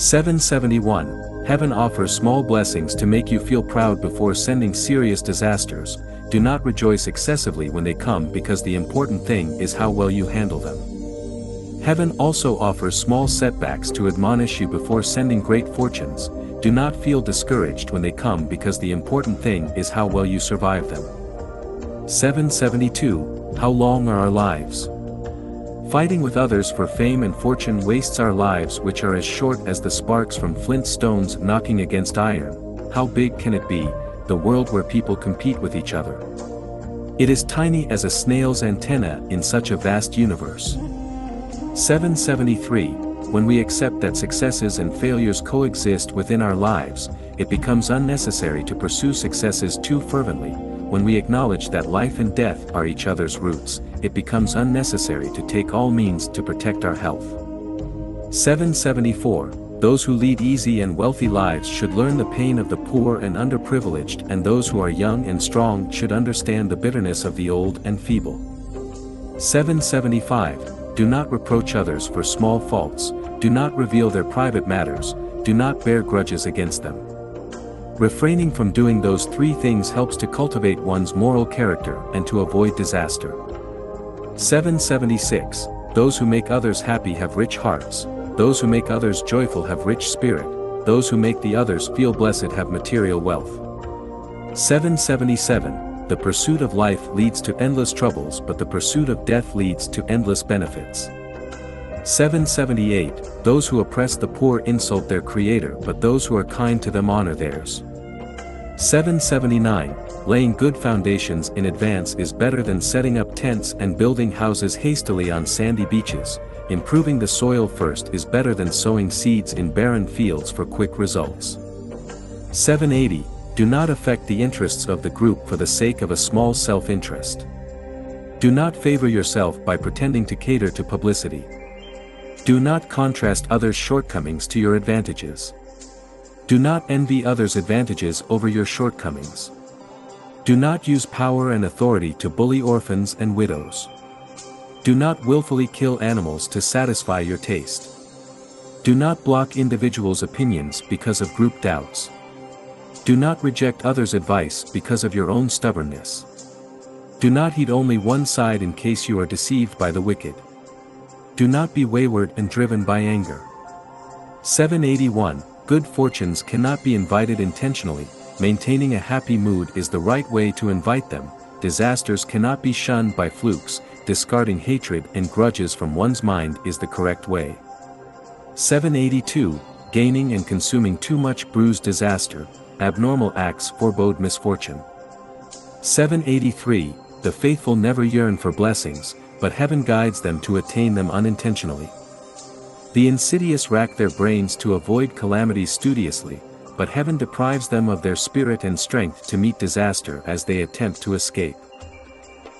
771. Heaven offers small blessings to make you feel proud before sending serious disasters. Do not rejoice excessively when they come, because the important thing is how well you handle them. Heaven also offers small setbacks to admonish you before sending great fortunes. Do not feel discouraged when they come, because the important thing is how well you survive them. 772. How long are our lives? Fighting with others for fame and fortune wastes our lives, which are as short as the sparks from flint stones knocking against iron. How big can it be, the world where people compete with each other? It is tiny as a snail's antenna in such a vast universe. 773. When we accept that successes and failures coexist within our lives, it becomes unnecessary to pursue successes too fervently. When we acknowledge that life and death are each other's roots, it becomes unnecessary to take all means to protect our health. 774. Those who lead easy and wealthy lives should learn the pain of the poor and underprivileged, and those who are young and strong should understand the bitterness of the old and feeble. 775. Do not reproach others for small faults, do not reveal their private matters, do not bear grudges against them. Refraining from doing those three things helps to cultivate one's moral character and to avoid disaster. 776. Those who make others happy have rich hearts, those who make others joyful have rich spirit, those who make the others feel blessed have material wealth. 777. The pursuit of life leads to endless troubles, but the pursuit of death leads to endless benefits. 778. Those who oppress the poor insult their Creator, but those who are kind to them honor theirs. 779. Laying good foundations in advance is better than setting up tents and building houses hastily on sandy beaches. Improving the soil first is better than sowing seeds in barren fields for quick results. 780. Do not affect the interests of the group for the sake of a small self-interest. Do not favor yourself by pretending to cater to publicity. Do not contrast others' shortcomings to your advantages. Do not envy others' advantages over your shortcomings. Do not use power and authority to bully orphans and widows. Do not willfully kill animals to satisfy your taste. Do not block individuals' opinions because of group doubts. Do not reject others' advice because of your own stubbornness. Do not heed only one side in case you are deceived by the wicked. Do not be wayward and driven by anger. 781. Good fortunes cannot be invited intentionally. Maintaining a happy mood is the right way to invite them. Disasters cannot be shunned by flukes. Discarding hatred and grudges from one's mind is the correct way. 782. Gaining and consuming too much brews disaster. Abnormal acts forebode misfortune. 783. The faithful never yearn for blessings, but heaven guides them to attain them unintentionally. The insidious rack their brains to avoid calamities studiously, but heaven deprives them of their spirit and strength to meet disaster as they attempt to escape.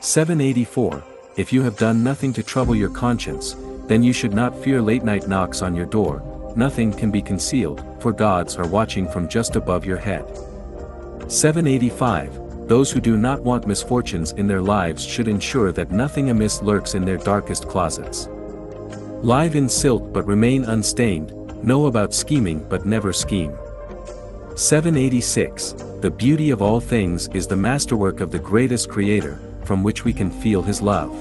784. If you have done nothing to trouble your conscience, then you should not fear late-night knocks on your door. Nothing can be concealed, for gods are watching from just above your head. 785. Those who do not want misfortunes in their lives should ensure that nothing amiss lurks in their darkest closets. Live in silk but remain unstained, know about scheming but never scheme. 786. The beauty of all things is the masterwork of the greatest Creator, from which we can feel His love.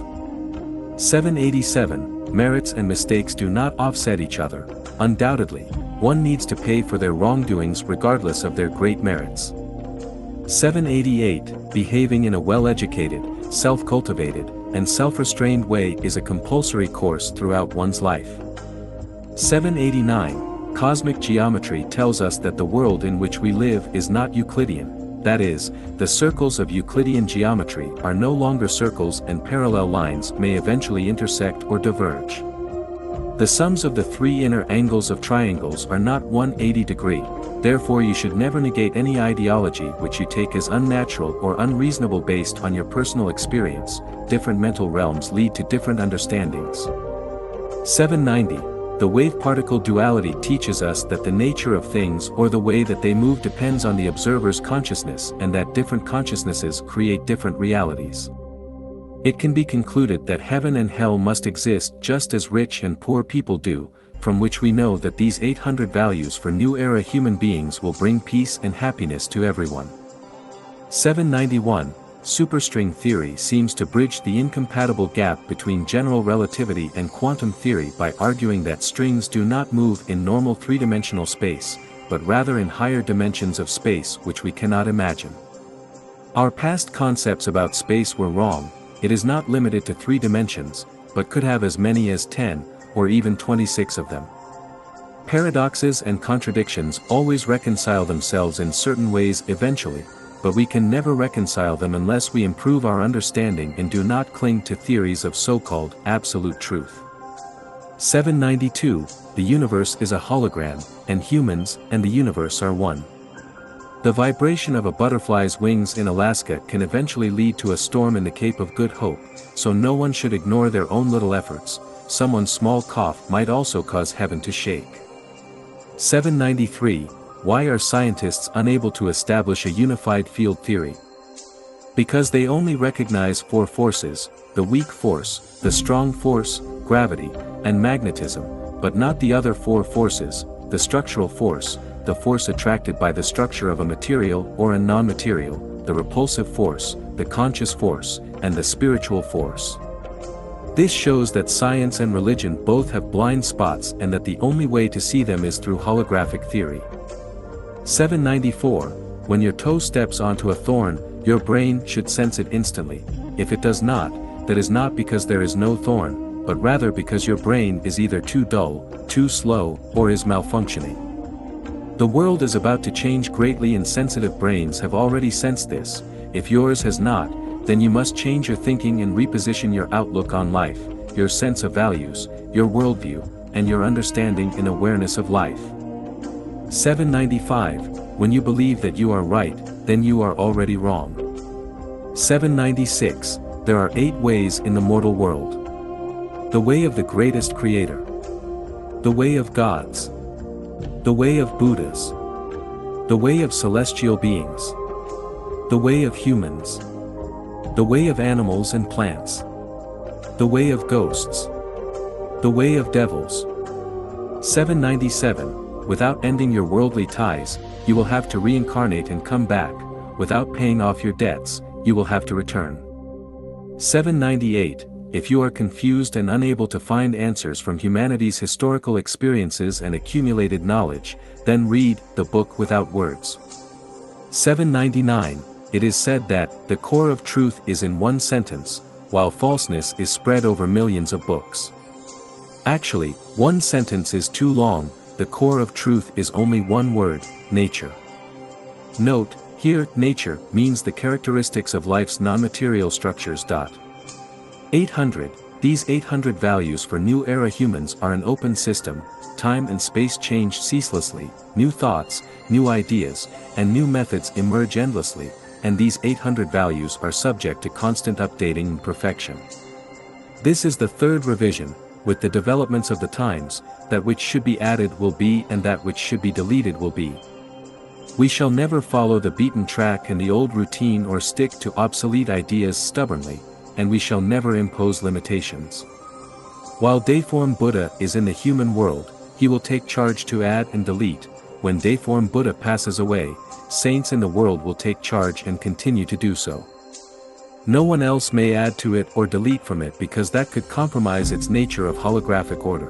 787. Merits and mistakes do not offset each other. Undoubtedly, one needs to pay for their wrongdoings regardless of their great merits. 788. Behaving in a well-educated, self-cultivated, and self-restrained way is a compulsory course throughout one's life. 789. Cosmic geometry tells us that the world in which we live is not Euclidean, that is, the circles of Euclidean geometry are no longer circles and parallel lines may eventually intersect or diverge. The sums of the three inner angles of triangles are not 180 degree, therefore you should never negate any ideology which you take as unnatural or unreasonable based on your personal experience. Different mental realms lead to different understandings. 790. The wave-particle duality teaches us that the nature of things or the way that they move depends on the observer's consciousness and that different consciousnesses create different realities. It can be concluded that heaven and hell must exist just as rich and poor people do, from which we know that these 800 values for new era human beings will bring peace and happiness to everyone. 791. Superstring theory seems to bridge the incompatible gap between general relativity and quantum theory by arguing that strings do not move in normal three-dimensional space, but rather in higher dimensions of space which we cannot imagine. Our past concepts about space were wrong. It is not limited to 3 dimensions, but could have as many as 10, or even 26 of them. Paradoxes and contradictions always reconcile themselves in certain ways eventually, but we can never reconcile them unless we improve our understanding and do not cling to theories of so-called absolute truth. 792. The universe is a hologram, and humans and the universe are one. The vibration of a butterfly's wings in Alaska can eventually lead to a storm in the Cape of Good Hope, so no one should ignore their own little efforts. Someone's small cough might also cause heaven to shake. 793. Why are scientists unable to establish a unified field theory? Because they only recognize 4 forces: the weak force, the strong force, gravity, and magnetism, but not the other 4 forces: the structural force, the force attracted by the structure of a material or a non-material, the repulsive force, the conscious force, and the spiritual force. This shows that science and religion both have blind spots and that the only way to see them is through holographic theory. 794. When your toe steps onto a thorn, your brain should sense it instantly. If it does not, that is not because there is no thorn, but rather because your brain is either too dull, too slow, or is malfunctioning. The world is about to change greatly and sensitive brains have already sensed this. If yours has not, then you must change your thinking and reposition your outlook on life, your sense of values, your worldview, and your understanding and awareness of life. 795. When you believe that you are right, then you are already wrong. 796. There are 8 ways in the mortal world. The way of the greatest creator. The way of gods. The way of Buddhas. The way of celestial beings. The way of humans. The way of animals and plants. The way of ghosts. The way of devils. 797. Without ending your worldly ties, you will have to reincarnate and come back. Without paying off your debts, you will have to return. 798. If you are confused and unable to find answers from humanity's historical experiences and accumulated knowledge, then read the book without words. 799. It is said that the core of truth is in one sentence, while falseness is spread over millions of books. Actually, one sentence is too long. The core of truth is only one word: nature. Note, here, nature means the characteristics of life's non-material structures. 800. These 800 values for new era humans are an open system. Time and space change ceaselessly, new thoughts, new ideas, and new methods emerge endlessly, and these 800 values are subject to constant updating and perfection. This is the 3rd revision. With the developments of the times, that which should be added will be and that which should be deleted will be. We shall never follow the beaten track and the old routine or stick to obsolete ideas stubbornly, and we shall never impose limitations. While Dayform Buddha is in the human world, he will take charge to add and delete. When Dayform Buddha passes away, saints in the world will take charge and continue to do so. No one else may add to it or delete from it because that could compromise its nature of holographic order.